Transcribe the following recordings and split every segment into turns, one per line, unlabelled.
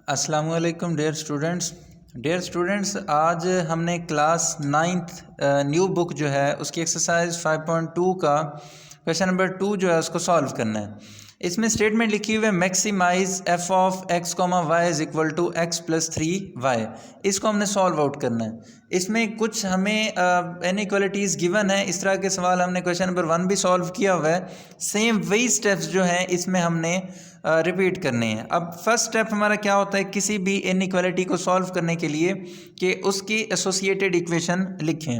अस्सलाम वालेकुम dear students आज हमने क्लास 9th न्यू बुक जो है उसकी एक्सरसाइज 5.2 का क्वेश्चन नंबर 2 जो है उसको सॉल्व करना है। इसमें स्टेटमेंट लिखी हुई है maximize F of X comma Y is equal to X plus 3y। इसको हमने सॉल्व आउट करना है। इसमें कुछ हमें इनइक्वालिटीज़ गिवन है। इस तरह के सवाल हमने क्वेश्चन नंबर 1 भी सॉल्व किया हुआ है। सेम वही स्टेप्स जो हैं इसमें हमने रिपीट करने हैं। अब फर्स्ट स्टेप हमारा क्या होता है किसी भी इनइक्वालिटी को सॉल्व करने के लिए कि उसकी एसोसिएटेड इक्वेशन लिखें।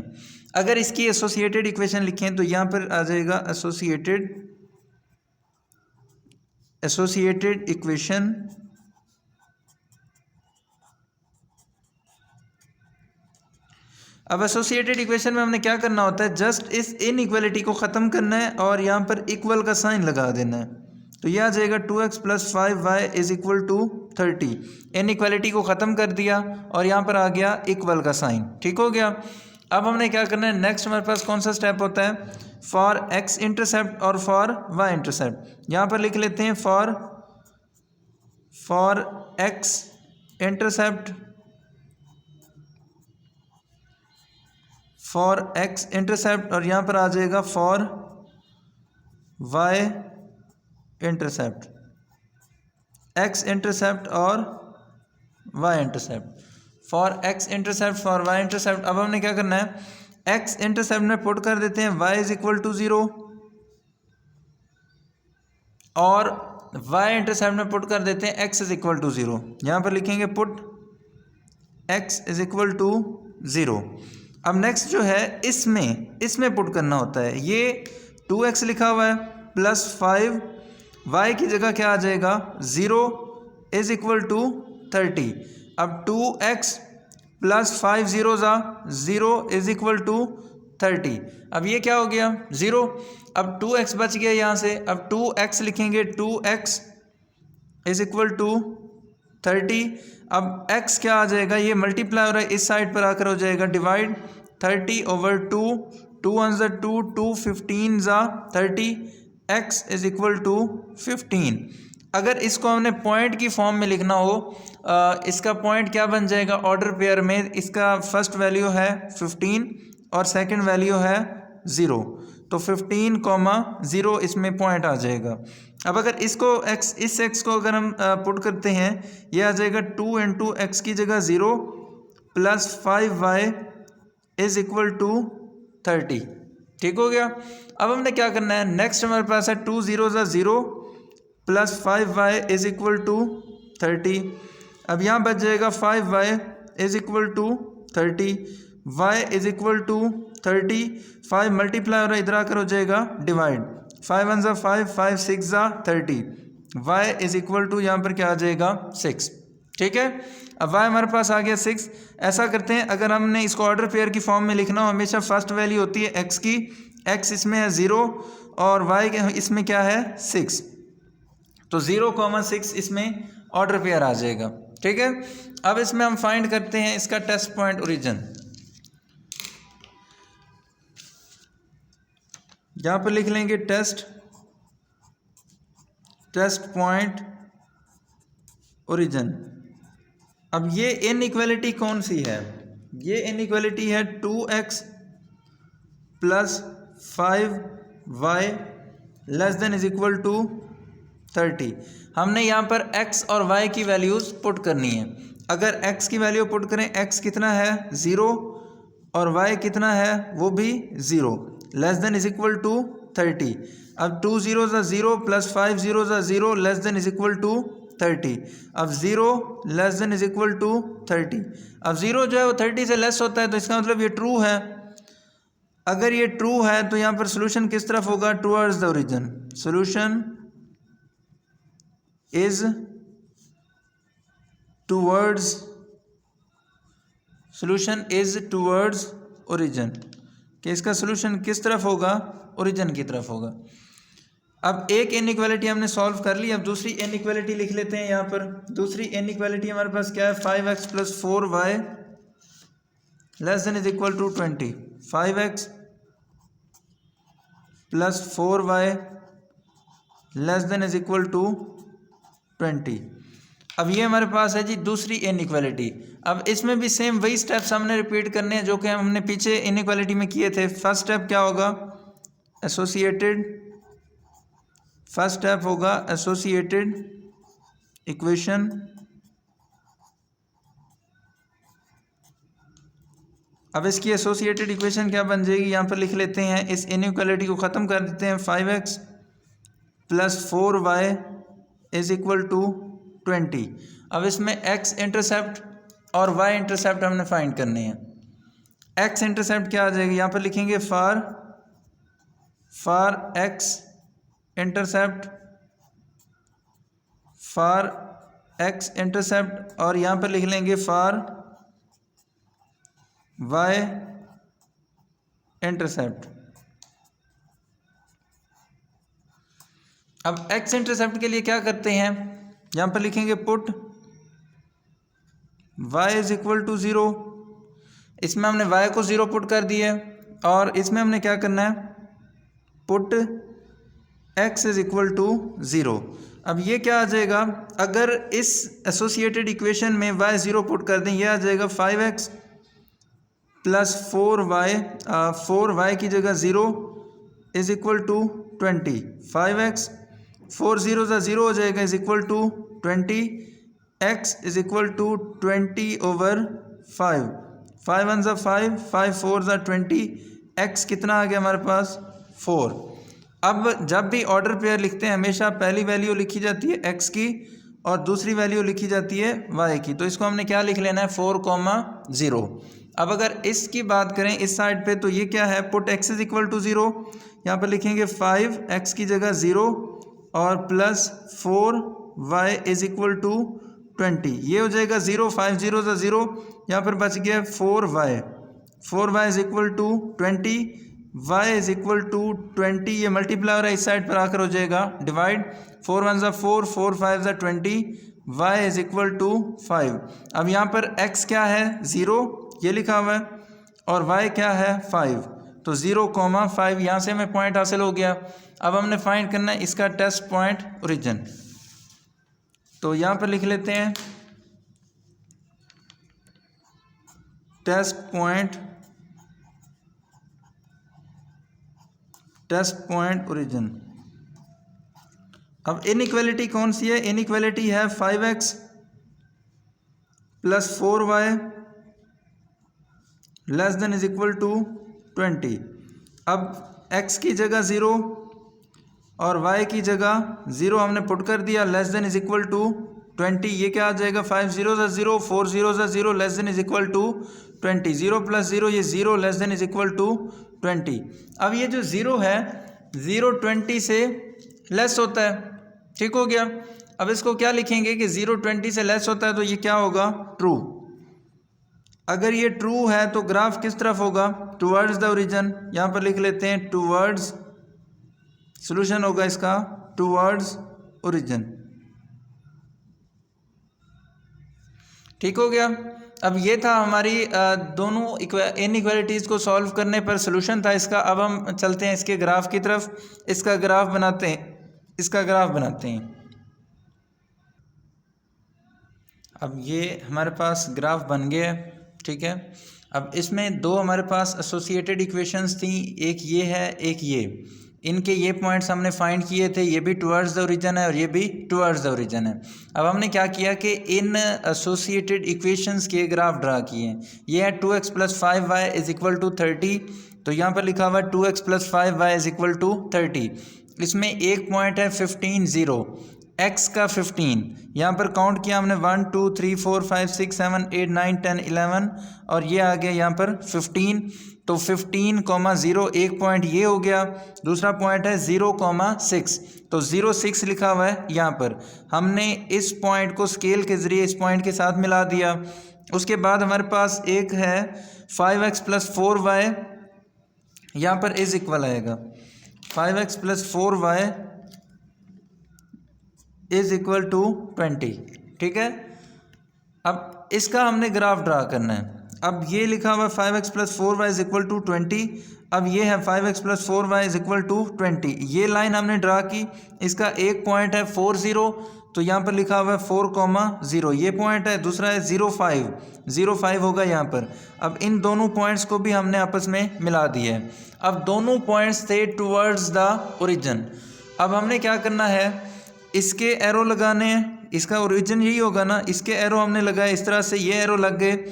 अगर इसकी एसोसिएटेड इक्वेशन लिखें तो यहाँ पर आ जाएगा एसोसिएटेड इक्वेशन अब एसोसिएटेड इक्वेशन में हमने क्या करना होता है, जस्ट इस इनइक्वालिटी को ख़त्म करना है और यहाँ पर इक्वल का साइन लगा देना है। तो यह आ जाएगा 2x plus 5y is equal to 30। Inequality को ख़त्म कर दिया और यहाँ पर आ गया इक्वल का साइन। ठीक हो गया। अब हमने क्या करना है, नेक्स्ट हमारे पास कौन सा स्टेप होता है, फॉर x इंटरसेप्ट और फॉर y इंटरसेप्ट। यहाँ पर लिख लेते हैं फॉर x इंटरसेप्ट और यहाँ पर आ जाएगा for y intercept, x intercept और y intercept, for x intercept for y intercept. अब हमने क्या करना है, x इंटरसेप्ट में पुट कर देते हैं y इज इक्वल टू 0 और y इंटरसेप्ट में पुट कर देते हैं x इज इक्वल टू 0। यहाँ पर लिखेंगे put x is equal to 0। अब नेक्स्ट जो है इसमें पुट करना होता है। ये 2x लिखा हुआ है प्लस 5, y की जगह क्या आ जाएगा 0 इज इक्वल टू 30। अब 2x plus 5 0 is equal to 30। अब ये क्या हो गया 0। अब 2x बच गया यहाँ से। अब 2x लिखेंगे, 2x इज इक्वल टू 30। अब x क्या आ जाएगा, ये मल्टीप्लाई हो रहा है, इस साइड पर आकर हो जाएगा divide. 30 over 2, 2 1 2, 2 15 30, x is equal to 15। अगर इसको हमने पॉइंट की फॉर्म में लिखना हो, इसका पॉइंट क्या बन जाएगा ऑर्डर पेयर में, इसका फर्स्ट वैल्यू है 15 और सेकंड वैल्यू है 0, तो 15,0 इसमें पॉइंट आ जाएगा। अब अगर इसको इस x को अगर हम पुट करते हैं, ये आ जाएगा 2 इंटू एक्स की जगह 0 plus 5y is equal to 30। ठीक हो गया। अब हमने क्या करना है, नेक्स्ट हमारे पास है 2 0 0 plus 5y is equal to 30। अब यहाँ बच जाएगा 5y is equal to 30, y is equal to 30, 5 multiply हो रहा है, इधर आकर हो जाएगा divide. 5 1 5, 5 6 30, y is equal to यहाँ पर क्या आ जाएगा 6। ठीक है। अब y हमारे पास आ गया 6। ऐसा करते हैं, अगर हमने इसको ऑर्डर पेयर की फॉर्म में लिखना हो, हमेशा फर्स्ट वैल्यू होती है x की, x इसमें है 0 और y इसमें क्या है 6, तो 0,6 इसमें ऑर्डर पेयर आ जाएगा। ठीक है। अब इसमें हम फाइंड करते हैं इसका टेस्ट पॉइंट ओरिजिन। यहाँ पर लिख लेंगे टेस्ट पॉइंट ओरिजिन। अब ये इनइक्वालिटी कौन सी है, ये इनइक्वालिटी है 2x plus 5y less than is equal to 30। हमने यहाँ पर x और y की वैल्यूज़ पुट करनी है। अगर x की वैल्यू पुट करें, x कितना है 0 और y कितना है वो भी 0, less than is equal to 30। अब 2 0 0 plus 5 0 0 less than is equal to 30। अब 0 less than is equal to 30। अब 0 जो है वो 30 से लेस होता है, तो इसका मतलब ये ट्रू है। अगर ये ट्रू है तो यहाँ पर सोल्यूशन किस तरफ होगा, towards the origin. Solution is towards origin, कि इसका सोल्यूशन किस तरफ होगा, ओरिजिन की तरफ होगा। अब एक इनइक्वालिटी हमने सॉल्व कर ली। अब दूसरी इनइक्वालिटी लिख लेते हैं। यहाँ पर दूसरी इनइक्वालिटी हमारे पास क्या है, 5x plus 4y less than is equal to 20। 5x plus 4y less than is equal to 20। अब ये हमारे पास है जी दूसरी इनइक्वालिटी। अब इसमें भी सेम वही स्टेप्स हमने रिपीट करने हैं जो कि हमने पीछे इनइक्वालिटी में किए थे। फर्स्ट स्टेप क्या होगा, फर्स्ट स्टेप होगा एसोसिएटेड इक्वेशन। अब इसकी एसोसिएटेड इक्वेशन क्या बन जाएगी, यहाँ पर लिख लेते हैं, इस इनइक्वालिटी को ख़त्म कर देते हैं। 5x + 4y = 20। अब इसमें x इंटरसेप्ट और y इंटरसेप्ट हमने फाइंड करने हैं। x इंटरसेप्ट क्या आ जाएगी, यहाँ पर लिखेंगे फॉर x इंटरसेप्ट और यहाँ पर लिख लेंगे फॉर y इंटरसेप्ट। अब x इंटरसेप्ट के लिए क्या करते हैं, यहाँ पर लिखेंगे पुट y = 0। इसमें हमने y को 0 पुट कर दिया और इसमें हमने क्या करना है, पुट x = 0। अब ये क्या आ जाएगा, अगर इस एसोसिएटेड इक्वेशन में y 0 पुट कर दें, ये आ जाएगा 5x + 4y की जगह 0 = 20। 5x 4 0 0 हो जाएगा = 20। x = 20/5। 5 1 5, 5 4 20। x कितना आ गया हमारे पास, 4। अब जब भी ऑर्डर पेयर लिखते हैं हमेशा पहली वैल्यू लिखी जाती है x की और दूसरी वैल्यू लिखी जाती है y की। तो इसको हमने क्या लिख लेना है, 4,0। अब अगर इसकी बात करें इस साइड पे, तो ये क्या है, पुट x = 0। यहाँ पर लिखेंगे 5x की जगह 0 और प्लस 4y = 20। ये हो जाएगा 0, 5 0 0, यहाँ पर बच गया 4y = 20, y = 20। ये मल्टीप्लाई हो रहा है, इस साइड पर आकर हो जाएगा डिवाइड। 4 1 4, 4 5 20, y = 5। अब यहाँ पर x क्या है, 0 ये लिखा हुआ है और y क्या है, 5। तो 0,5 यहाँ से हमें पॉइंट हासिल हो गया। अब हमने फाइंड करना है इसका टेस्ट पॉइंट ओरिजिन। तो यहाँ पर लिख लेते हैं टेस्ट पॉइंट ओरिजिन। अब इनइक्वालिटी कौन सी है, इनइक्वालिटी है 5x + 4y ≤ 20। अब x की जगह 0 और y की जगह 0 हमने पुट कर दिया, ≤ 20। ये क्या आ जाएगा, 5 0 0, 4 0 0, ≤ 20। 0 + 0 ये 0 ≤ 20। अब ये जो 0 है 0 20 से लेस होता है, ठीक हो गया। अब इसको क्या लिखेंगे कि 0 20 से लेस होता है, तो ये क्या होगा, ट्रू। अगर ये ट्रू है तो ग्राफ किस तरफ होगा, टुवर्ड्स द ओरिजिन। यहाँ पर लिख लेते हैं टुवर्ड्स, सॉल्यूशन होगा इसका टुवर्ड्स ओरिजिन, ठीक हो गया। अब ये था हमारी दोनों इनइक्वालिटीज़ को सॉल्व करने पर सॉल्यूशन था इसका। अब हम चलते हैं इसके ग्राफ की तरफ, इसका ग्राफ बनाते हैं। अब ये हमारे पास ग्राफ बन गया है, ठीक है। अब इसमें दो हमारे पास एसोसिएटेड इक्वेशंस थी, एक ये है एक ये। इनके ये पॉइंट्स हमने फाइंड किए थे, ये भी टुवर्ड्स द ओरिजिन है और ये भी टुवर्ड्स द ओरिजिन है। अब हमने क्या किया कि इन एसोसिएटेड इक्वेशंस के ग्राफ ड्रा किए। ये है 2x + 5y = 30। तो यहाँ पर लिखा हुआ है 2x + 5y = 30। इसमें एक पॉइंट है 15 0, x का 15। यहाँ पर काउंट किया हमने 1 2 3 4 5 6 7 8 9 10 11 और ये आ गया यहाँ पर 15। तो 15,0 एक पॉइंट ये हो गया। दूसरा पॉइंट है 0,6, तो 0,6 लिखा हुआ है यहाँ पर। हमने इस पॉइंट को स्केल के ज़रिए इस पॉइंट के साथ मिला दिया। उसके बाद हमारे पास एक है 5x + 4y, यहाँ पर इज इक्वल आएगा 5x + 4y = 20, ठीक है। अब इसका हमने ग्राफ ड्रा करना है। अब ये लिखा हुआ 5x + 4y = 20। अब ये है 5x + 4y = 20। ये लाइन हमने ड्रा की, इसका एक पॉइंट है 4 0, तो यहाँ पर लिखा हुआ है 4,0 ये पॉइंट है, दूसरा है 0,5 होगा यहाँ पर। अब इन दोनों पॉइंट्स को भी हमने आपस में मिला दिया है। अब दोनों पॉइंट्स थे टुवर्ड्स द ओरिजिन। अब हमने क्या करना है, इसके एरो लगाने हैं, इसका ओरिजिन यही होगा ना, इसके एरो हमने लगाए इस तरह से, ये एरो लग गए,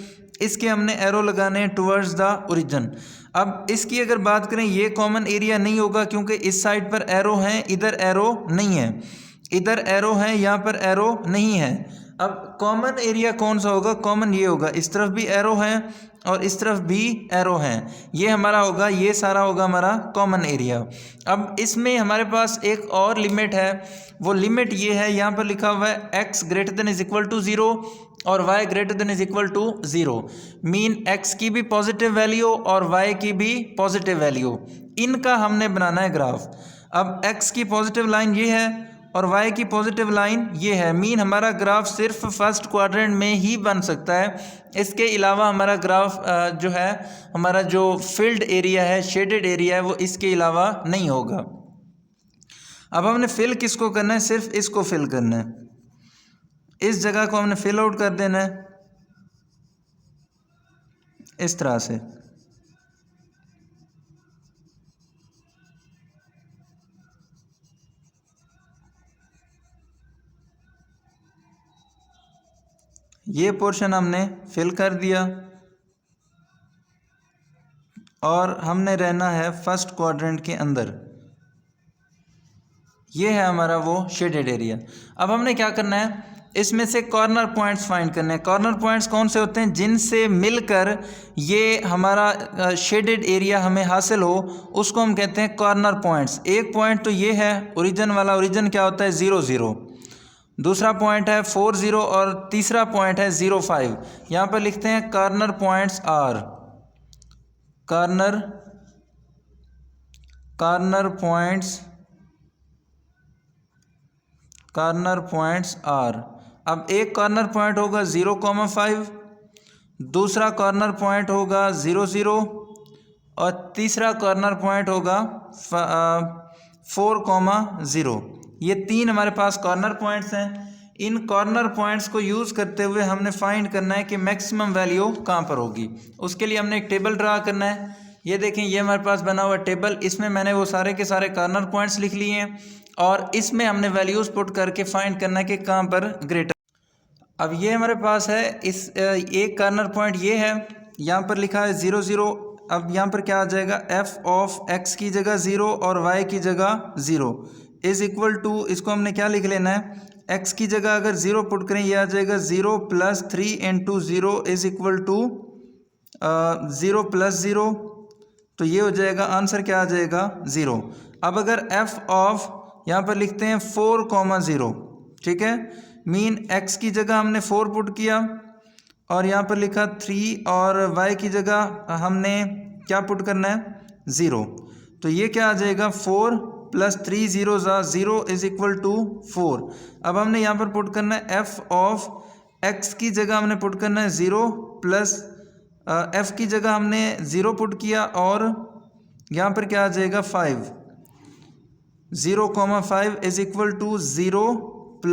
इसके हमने एरो लगाने हैं टुवर्ड्स द ओरिजिन। अब इसकी अगर बात करें, ये कॉमन एरिया नहीं होगा क्योंकि इस साइड पर एरो हैं, इधर एरो नहीं है, इधर एरो है, यहाँ पर एरो नहीं है। अब कॉमन एरिया कौन सा होगा, कॉमन ये होगा, इस तरफ भी एरो है और इस तरफ भी एरो है, ये हमारा होगा, ये सारा होगा हमारा कॉमन एरिया। अब इसमें हमारे पास एक और लिमिट है, वो लिमिट ये है, यहाँ पर लिखा हुआ है x greater than is equal to 0 और y greater than is equal to 0। Mean x की भी पॉजिटिव वैल्यू और y की भी पॉजिटिव वैल्यू, इनका हमने बनाना है ग्राफ। अब x की पॉजिटिव लाइन ये है और y की पॉजिटिव लाइन ये है। मीन हमारा ग्राफ सिर्फ फर्स्ट क्वाड्रेंट में ही बन सकता है, इसके अलावा हमारा ग्राफ जो है, हमारा जो फील्ड एरिया है, शेडेड एरिया है, वो इसके अलावा नहीं होगा। अब हमने फिल किसको करना है, सिर्फ इसको फिल करना है, इस जगह को हमने फिल आउट कर देना है इस तरह से। ये पोर्शन हमने फिल कर दिया और हमने रहना है फर्स्ट क्वाड्रेंट के अंदर। ये है हमारा वो शेडेड एरिया। अब हमने क्या करना है, इसमें से कॉर्नर पॉइंट्स फाइंड करने हैं। कॉर्नर पॉइंट्स कौन से होते हैं, जिनसे मिलकर ये हमारा शेडेड एरिया हमें हासिल हो, उसको हम कहते हैं कॉर्नर पॉइंट्स। एक पॉइंट तो ये है ओरिजिन वाला, ओरिजिन क्या होता है 0 0, दूसरा पॉइंट है 4 0 और तीसरा पॉइंट है 0 5। यहाँ पर लिखते हैं corner points are, corner points are. अब एक कॉर्नर पॉइंट होगा 0,5, दूसरा कॉर्नर पॉइंट होगा 0 0 और तीसरा कॉर्नर पॉइंट होगा 4,0। ये तीन हमारे पास कॉर्नर पॉइंट्स हैं। इन कॉर्नर पॉइंट्स को यूज़ करते हुए हमने फाइंड करना है कि मैक्सिमम वैल्यू कहाँ पर होगी। उसके लिए हमने एक टेबल ड्रा करना है। ये देखें, ये हमारे पास बना हुआ टेबल, इसमें मैंने वो सारे के सारे कॉर्नर पॉइंट्स लिख लिए हैं और इसमें हमने वैल्यूज़ पुट करके फाइंड करना है कि कहाँ पर ग्रेटर। अब ये हमारे पास है, इस एक कॉर्नर पॉइंट ये है, यहाँ पर लिखा है 0 0। अब यहाँ पर क्या आ जाएगा, f ऑफ x की जगह 0 और y की जगह 0 इज़ इक्वल टू, इसको हमने क्या लिख लेना है, x की जगह अगर 0 पुट करें, ये आ जाएगा 0 + 3 × 0 इज़ इक्वल टू 0 + 0, तो ये हो जाएगा, आंसर क्या आ जाएगा 0। अब अगर f ऑफ यहाँ पर लिखते हैं 4,0, ठीक है, मीन x की जगह हमने 4 पुट किया और यहाँ पर लिखा 3 और y की जगह हमने क्या पुट करना है 0, तो ये क्या आ जाएगा 4 + 3 0 0 इज़ इक्वल टू 4। अब हमने यहाँ पर पुट करना है f ऑफ x की जगह हमने पुट करना है 0 प्लस f की जगह हमने 0 पुट किया और यहाँ पर क्या आ जाएगा 5, 0,5 इज़ इक्वल टू 0 +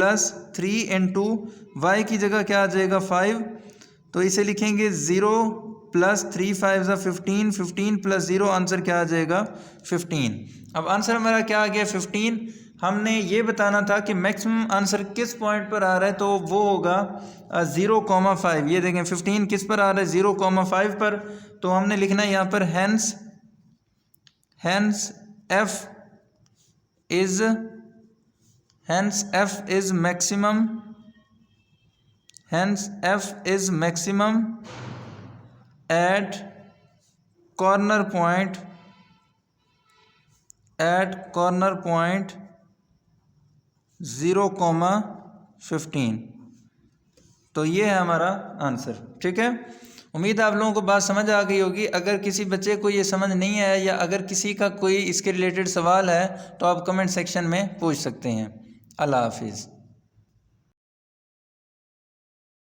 3 × y की जगह क्या आ जाएगा 5, तो इसे लिखेंगे 0 + 3 5 15, 15 + 0, आंसर क्या आ जाएगा 15। अब आंसर हमारा क्या आ गया 15। हमने ये बताना था कि मैक्सिमम आंसर किस पॉइंट पर आ रहा है, तो वो होगा 0,5। ये देखें 15 किस पर आ रहा है 0,5 पर, तो हमने लिखना है यहाँ पर hence f is maximum at corner point 0,15। तो ये है हमारा आंसर, ठीक है। उम्मीद है आप लोगों को बात समझ आ गई होगी। अगर किसी बच्चे को ये समझ नहीं आया या अगर किसी का कोई इसके रिलेटेड सवाल है तो आप कमेंट सेक्शन में पूछ सकते हैं। अल्लाह हाफिज़।